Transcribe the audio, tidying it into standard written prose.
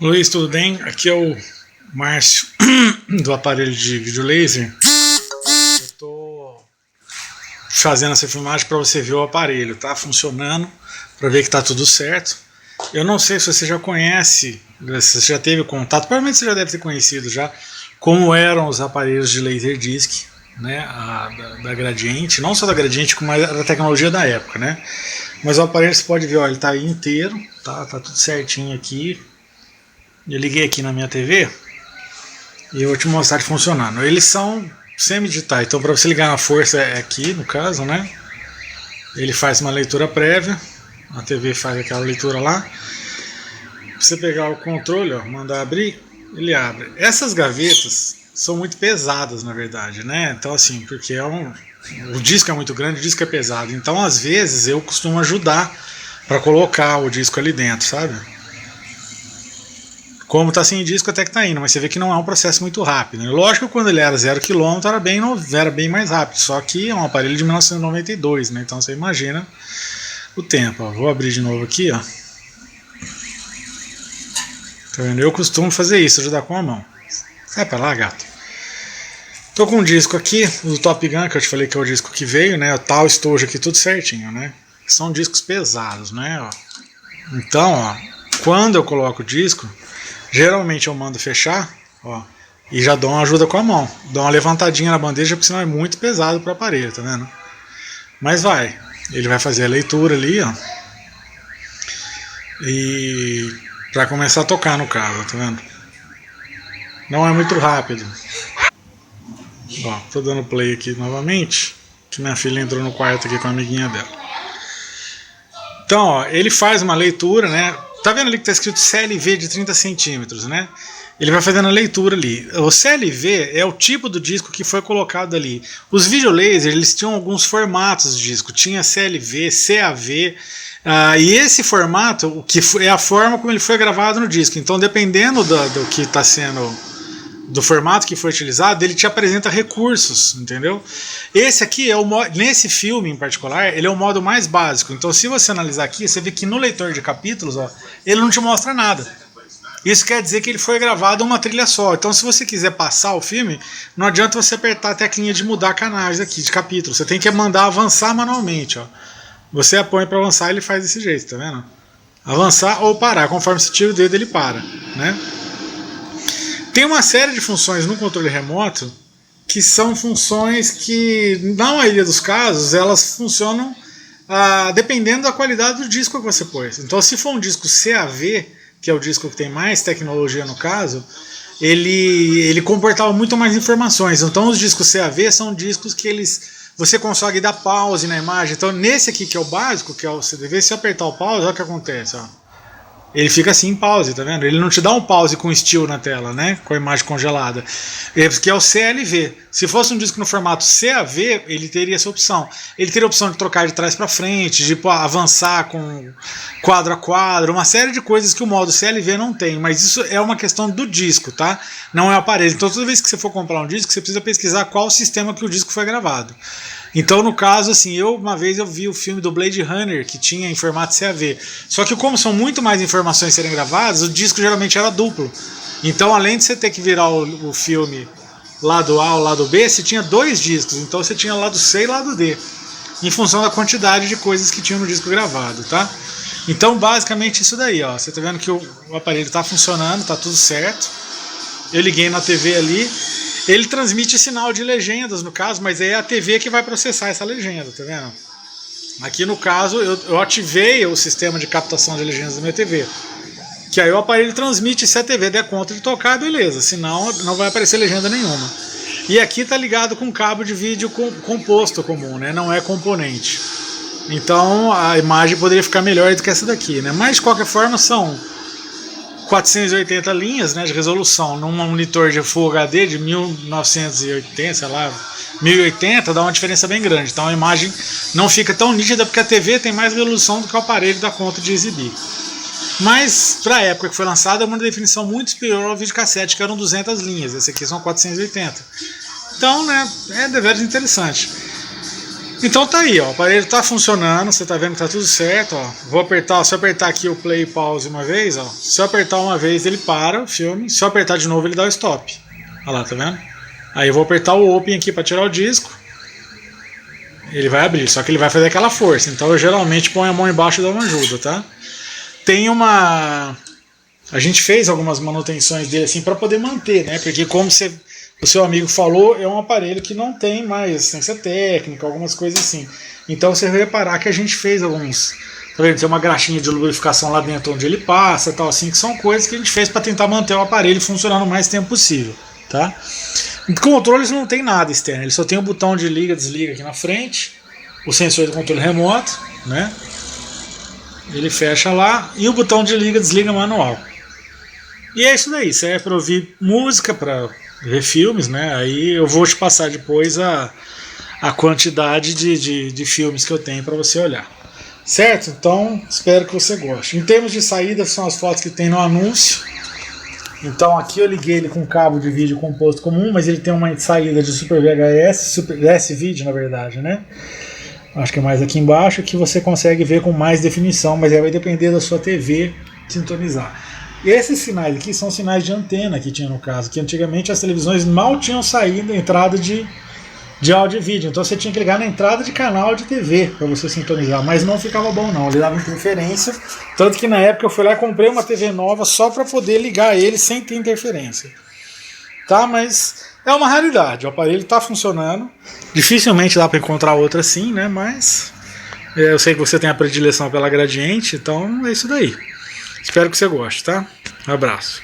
Luiz, tudo bem? Aqui é o Márcio do aparelho de vídeo laser. Eu estou fazendo essa filmagem para você ver o aparelho, tá funcionando, para ver que tá tudo certo. Eu não sei se você já conhece, se você já teve contato, provavelmente você já deve ter conhecido já como eram os aparelhos de Laserdisc, né, da Gradiente, não só da Gradiente, como da tecnologia da época, né? Mas o aparelho você pode ver, ó, ele está aí inteiro, tá tudo certinho aqui. Eu liguei aqui na minha TV e eu vou te mostrar ele funcionando. Eles são semi-digitais, então para você ligar na força é aqui, no caso, né? Ele faz uma leitura prévia, a TV faz aquela leitura lá. Você pegar o controle, ó, mandar abrir, ele abre. Essas gavetas são muito pesadas, na verdade, né? Então assim, porque o disco é muito grande, o disco é pesado. Então às vezes eu costumo ajudar para colocar o disco ali dentro, sabe? Como está sem disco até que está indo, mas você vê que não é um processo muito rápido, né? Lógico que quando ele era 0 km era bem mais rápido, só que é um aparelho de 1992, né? Então você imagina o tempo. Ó. Vou abrir de novo aqui, ó. Tá vendo? Eu costumo fazer isso, ajudar com a mão. Sai pra lá, gato. Tô com um disco aqui, o Top Gun, que eu te falei que é o disco que veio, né? O tal estojo aqui, tudo certinho, né? São discos pesados, né? Ó. Então, ó, quando eu coloco o disco, geralmente eu mando fechar, ó, e já dou uma ajuda com a mão. Dou uma levantadinha na bandeja, porque senão é muito pesado para o aparelho, tá vendo? Mas ele vai fazer a leitura ali, ó. E para começar a tocar no caso, tá vendo? Não é muito rápido. Ó, tô dando play aqui novamente, que minha filha entrou no quarto aqui com a amiguinha dela. Então, ó, ele faz uma leitura, né? Tá vendo ali que tá escrito CLV de 30 centímetros, né? Ele vai fazendo a leitura ali. O CLV é o tipo do disco que foi colocado ali. Os videolasers, eles tinham alguns formatos de disco. Tinha CLV, CAV, e esse formato é a forma como ele foi gravado no disco. Então, dependendo do que está sendo, do formato que foi utilizado, ele te apresenta recursos, entendeu? Esse aqui, nesse filme em particular, ele é o modo mais básico. Então, se você analisar aqui, você vê que no leitor de capítulos, ó, ele não te mostra nada. Isso quer dizer que ele foi gravado uma trilha só. Então, se você quiser passar o filme, não adianta você apertar a teclinha de mudar canais aqui, de capítulos. Você tem que mandar avançar manualmente, ó. Você apoia para avançar, ele faz desse jeito, tá vendo? Avançar ou parar, conforme você tira o dedo, ele para, né? Tem uma série de funções no controle remoto que são funções que, na maioria dos casos, elas funcionam dependendo da qualidade do disco que você pôs. Então, se for um disco CAV, que é o disco que tem mais tecnologia no caso, ele comportava muito mais informações. Então, os discos CAV são discos que você consegue dar pause na imagem. Então, nesse aqui que é o básico, que é o CDV, se eu apertar o pause, olha o que acontece, ó. Ele fica assim em pause, tá vendo? Ele não te dá um pause com still na tela, né? Com a imagem congelada. Que é o CLV. Se fosse um disco no formato CAV, ele teria essa opção. Ele teria a opção de trocar de trás para frente, de avançar com quadro a quadro, uma série de coisas que o modo CLV não tem. Mas isso é uma questão do disco, tá? Não é o aparelho. Então toda vez que você for comprar um disco, você precisa pesquisar qual sistema que o disco foi gravado. Então, no caso, assim, uma vez eu vi o filme do Blade Runner, que tinha em formato CAV. Só que como são muito mais informações serem gravadas, o disco geralmente era duplo. Então, além de você ter que virar o filme lado A ou lado B, você tinha dois discos. Então, você tinha lado C e lado D, em função da quantidade de coisas que tinha no disco gravado, tá? Então, basicamente isso daí, ó. Você tá vendo que o aparelho tá funcionando, tá tudo certo. Eu liguei na TV ali. Ele transmite sinal de legendas, no caso, mas é a TV que vai processar essa legenda, tá vendo? Aqui no caso, eu ativei o sistema de captação de legendas da minha TV. Que aí o aparelho transmite, se a TV der conta de tocar, beleza. Senão, não vai aparecer legenda nenhuma. E aqui tá ligado com cabo de vídeo composto comum, né? Não é componente. Então, a imagem poderia ficar melhor do que essa daqui, né? Mas, de qualquer forma, são 480 linhas, né, de resolução num monitor de Full HD de 1980, sei lá, 1080, dá uma diferença bem grande. Então a imagem não fica tão nítida porque a TV tem mais resolução do que o aparelho dá conta de exibir. Mas para a época que foi lançada é uma definição muito superior ao videocassete, que eram 200 linhas. Esse aqui são 480. Então, né, é deveras interessante. Então tá aí, ó, o aparelho tá funcionando, você tá vendo que tá tudo certo, ó. Vou apertar, se eu apertar aqui o play e pause uma vez, ó. Se eu apertar uma vez ele para o filme, se eu apertar de novo ele dá o stop. Olha lá, tá vendo? Aí eu vou apertar o open aqui para tirar o disco. Ele vai abrir, só que ele vai fazer aquela força. Então eu geralmente ponho a mão embaixo e dou uma ajuda, tá? Tem uma... A gente fez algumas manutenções dele assim para poder manter, né? Porque como o seu amigo falou, é um aparelho que não tem mais assistência técnica, algumas coisas assim. Então você vai reparar que a gente fez alguns... Tá vendo? Tem uma graxinha de lubrificação lá dentro onde ele passa, tal assim, que são coisas que a gente fez para tentar manter o aparelho funcionando o mais tempo possível, tá? Controles não tem nada externo, ele só tem o botão de liga, desliga aqui na frente, o sensor do controle remoto, né? Ele fecha lá e o botão de liga, desliga manual. E é isso daí, serve para ouvir música, para ver filmes, né? Aí eu vou te passar depois a quantidade de filmes que eu tenho para você olhar. Certo? Então espero que você goste. Em termos de saída, são as fotos que tem no anúncio. Então aqui eu liguei ele com cabo de vídeo composto comum, mas ele tem uma saída de Super VHS, Super S-Video na verdade, né? Acho que é mais aqui embaixo, que você consegue ver com mais definição, mas aí vai depender da sua TV sintonizar. E esses sinais aqui são sinais de antena que tinha no caso, que antigamente as televisões mal tinham saído, entrada de áudio e vídeo, então você tinha que ligar na entrada de canal de TV para você sintonizar, mas não ficava bom não, ele dava interferência, tanto que na época eu fui lá e comprei uma TV nova só para poder ligar ele sem ter interferência, tá? Mas é uma raridade, o aparelho está funcionando, dificilmente dá para encontrar outra assim, né? Mas eu sei que você tem a predileção pela Gradiente, então é isso daí. Espero que você goste, tá? Um abraço.